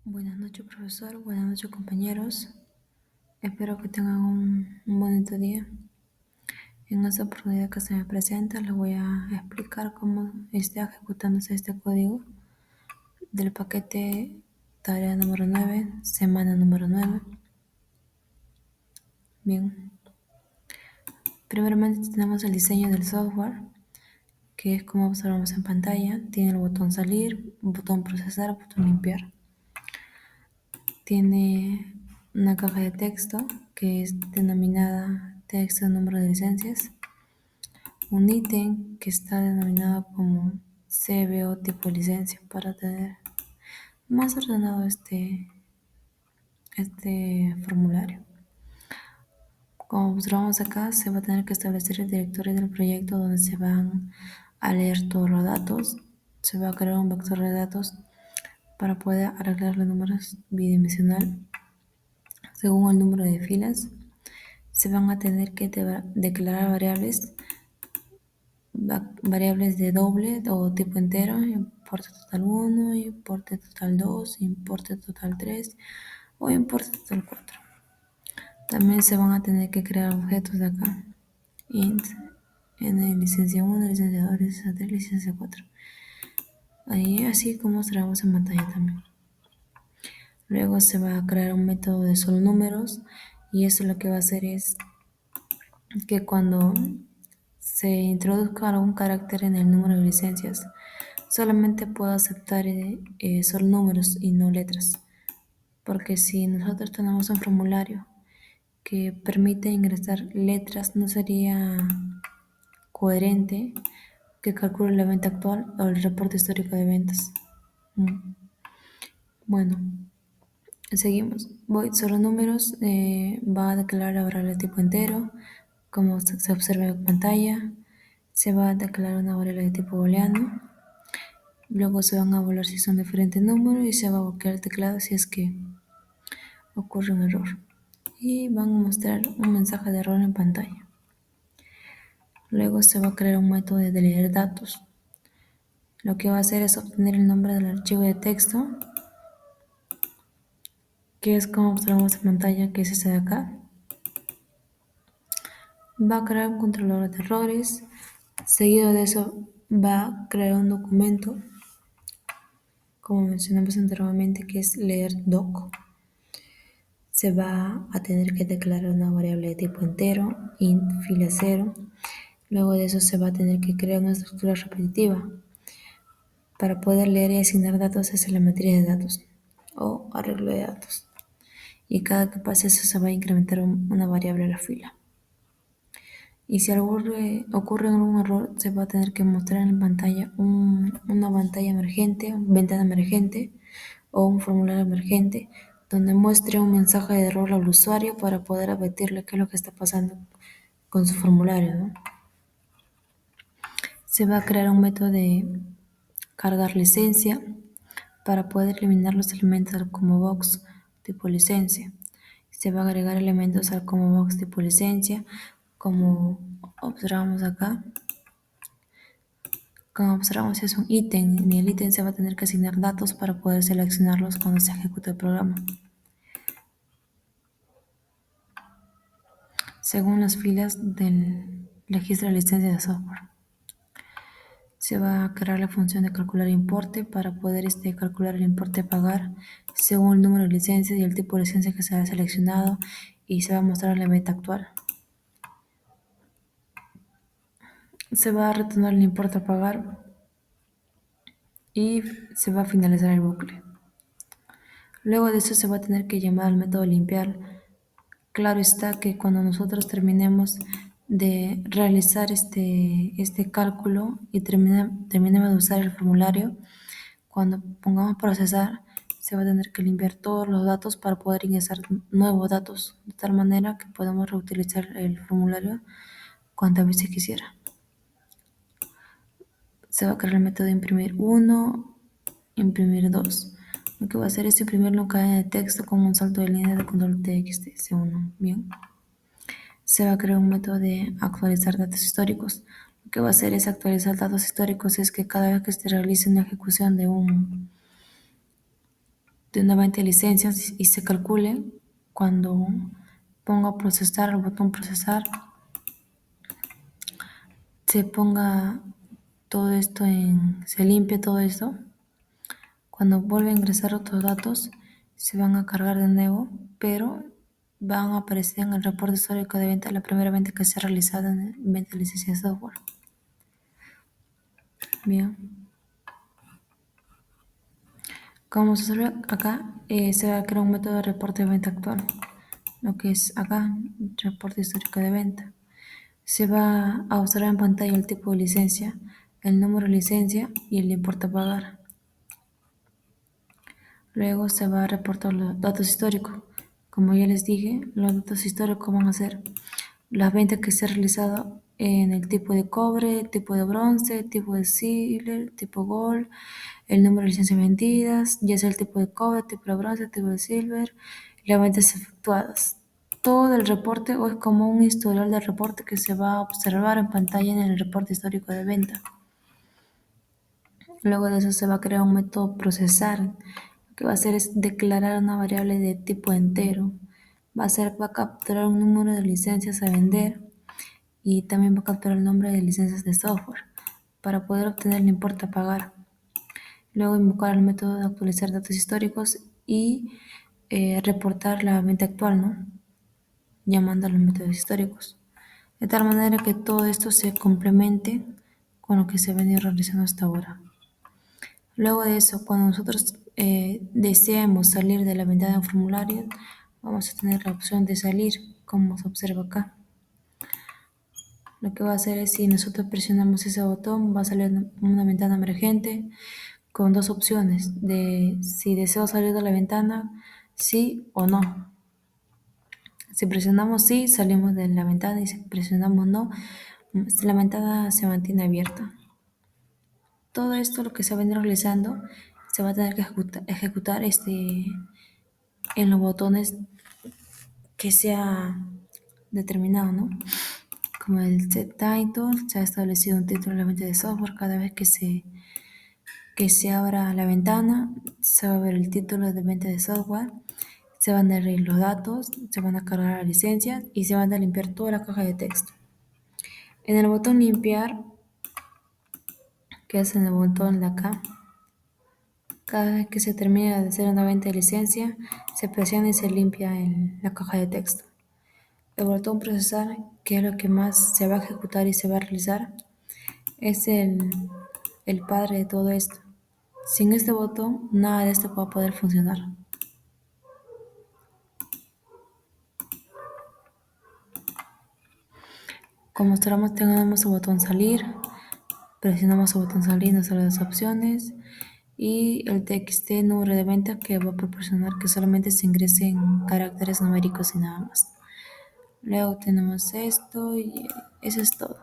Buenas noches, profesor. Buenas noches, compañeros. Espero que tengan un bonito día. En esta oportunidad que se me presenta, les voy a explicar cómo está ejecutándose este código del paquete tarea número 9, semana número 9. Bien, primeramente tenemos el diseño del software, que es como observamos en pantalla. Tiene el botón salir, botón procesar, botón limpiar. Tiene una caja de texto que es denominada texto número de licencias, un ítem que está denominado como CBO tipo licencia para tener más ordenado este formulario. Como observamos acá, se va a tener que establecer el directorio del proyecto donde se van a leer todos los datos. Se va a crear un vector de datos para poder arreglar los números bidimensional según el número de filas. Se van a tener que declarar variables de doble o tipo entero, importe total 1, importe total 2, importe total 3 o importe total 4. También se van a tener que crear objetos de acá, int, en licencia 1, licencia 2, licencia 3, licencia 4. Ahí así como mostramos en pantalla también. Luego se va a crear un método de solo números, y eso lo que va a hacer es que cuando se introduzca algún carácter en el número de licencias, solamente puedo aceptar solo números y no letras. Porque si nosotros tenemos un formulario que permite ingresar letras, no sería coherente que calcule la venta actual o el reporte histórico de ventas. Bueno, seguimos. Void solo números va a declarar la variable tipo entero, como se observa en pantalla. Se va a declarar una variable de tipo booleano. Luego se van a evaluar si son diferentes números y se va a bloquear el teclado si es que ocurre un error. Y van a mostrar un mensaje de error en pantalla. Luego se va a crear un método de leer datos. Lo que va a hacer es obtener el nombre del archivo de texto, que es como observamos en pantalla, que es ese de acá. Va a crear un controlador de errores. Seguido de eso va a crear un documento, como mencionamos anteriormente, que es leer doc. Se va a tener que declarar una variable de tipo entero, int fila 0. Luego de eso se va a tener que crear una estructura repetitiva para poder leer y asignar datos hacia la matriz de datos o arreglo de datos. Y cada que pase eso se va a incrementar una variable a la fila. Y si ocurre algún error, se va a tener que mostrar en pantalla una pantalla emergente, una ventana emergente o un formulario emergente donde muestre un mensaje de error al usuario para poder advertirle qué es lo que está pasando con su formulario, ¿no? Se va a crear un método de cargar licencia para poder eliminar los elementos al como box tipo licencia. Se va a agregar elementos al como box tipo licencia, como observamos acá. Como observamos, es un ítem y el ítem se va a tener que asignar datos para poder seleccionarlos cuando se ejecute el programa, según las filas del registro de licencia de software. Se va a crear la función de calcular importe para poder calcular el importe a pagar según el número de licencias y el tipo de licencia que se haya seleccionado, y se va a mostrar la meta actual. Se va a retornar el importe a pagar y se va a finalizar el bucle. Luego de eso se va a tener que llamar al método limpiar. Claro está que cuando nosotros terminemos de realizar este cálculo y terminemos de usar el formulario, cuando pongamos procesar, se va a tener que limpiar todos los datos para poder ingresar nuevos datos, de tal manera que podamos reutilizar el formulario cuantas veces quisiera. Se va a crear el método de imprimir 1, imprimir 2. Lo que va a hacer es imprimir una cadena de texto con un salto de línea de control TXT, C1. Bien. Se va a crear un método de actualizar datos históricos. Lo que va a hacer es actualizar datos históricos, es que cada vez que se realice una ejecución de una venta de licencias y se calcule cuando ponga procesar, el botón procesar, se ponga todo esto se limpie todo esto. Cuando vuelva a ingresar otros datos, se van a cargar de nuevo, pero van a aparecer en el reporte histórico de venta la primera venta que se ha realizado en venta de licencia de software. Bien, como se observa acá, se va a crear un método de reporte de venta actual, lo que es acá, reporte histórico de venta. Se va a observar en pantalla el tipo de licencia, el número de licencia y el importe a pagar. Luego se va a reportar los datos históricos. Como ya les dije, los datos históricos van a ser las ventas que se han realizado en el tipo de cobre, tipo de bronce, tipo de silver, tipo gold, el número de licencias vendidas, ya sea el tipo de cobre, tipo de bronce, tipo de silver, y las ventas efectuadas. Todo el reporte o es como un historial de reporte que se va a observar en pantalla en el reporte histórico de venta. Luego de eso se va a crear un método procesar. Lo que va a hacer es declarar una variable de tipo entero. Va a capturar un número de licencias a vender y también va a capturar el nombre de licencias de software para poder obtener el importe a pagar. Luego invocar el método de actualizar datos históricos y reportar la venta actual, ¿no? Llamando a los métodos históricos. De tal manera que todo esto se complemente con lo que se ha venido realizando hasta ahora. Luego de eso, cuando nosotros deseemos salir de la ventana de formulario, vamos a tener la opción de salir, como se observa acá. Lo que va a hacer es, si nosotros presionamos ese botón, va a salir una ventana emergente con dos opciones, de si deseo salir de la ventana, sí o no. Si presionamos sí, salimos de la ventana, y si presionamos no, la ventana se mantiene abierta. Todo esto, lo que se va a venir realizando, se va a tener que ejecutar en los botones que sea determinado, ¿no? Como el set title, se ha establecido un título de la venta de software. Cada vez que se abra la ventana, se va a ver el título de venta de software, se van a leer los datos, se van a cargar la licencia y se van a limpiar toda la caja de texto. En el botón limpiar, que es en el botón de acá, cada vez que se termina de hacer una venta de licencia, se presiona y se limpia la caja de texto. El botón procesar, que es lo que más se va a ejecutar y se va a realizar, es el padre de todo esto. Sin este botón, nada de esto va a poder funcionar. Como mostramos, tenemos el botón salir, presionamos el botón salir, nos salen las opciones y el TXT número de venta, que va a proporcionar que solamente se ingresen caracteres numéricos y nada más. Luego tenemos esto y eso es todo.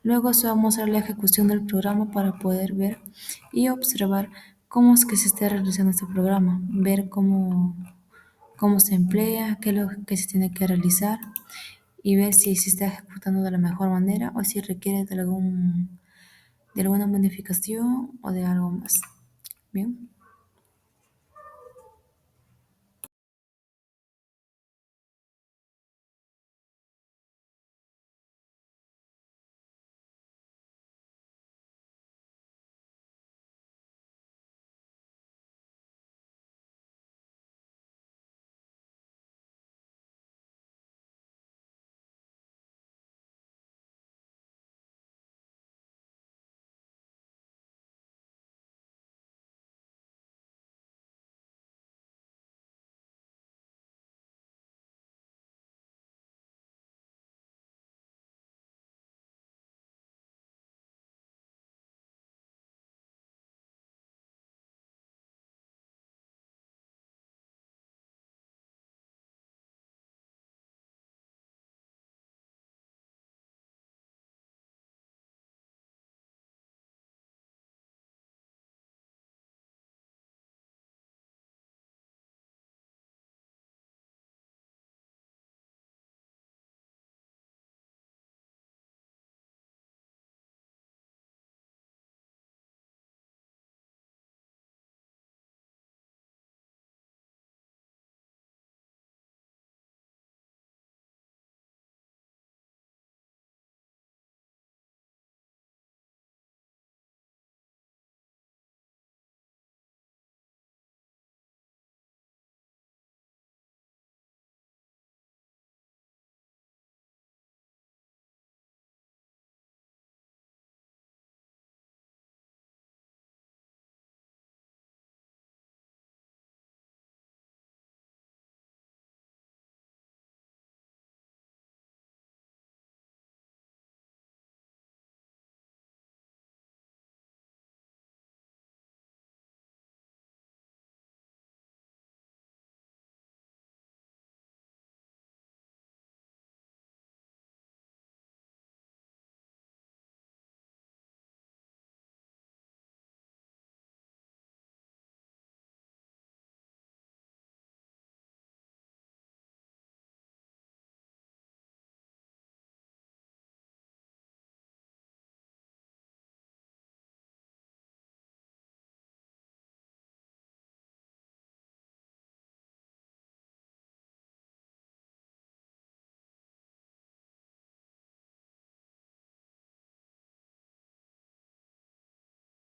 Luego se va a mostrar la ejecución del programa para poder ver y observar cómo es que se está realizando este programa, ver cómo se emplea, qué es lo que se tiene que realizar y ver si se está ejecutando de la mejor manera o si requiere de alguna modificación o de algo más. Bien.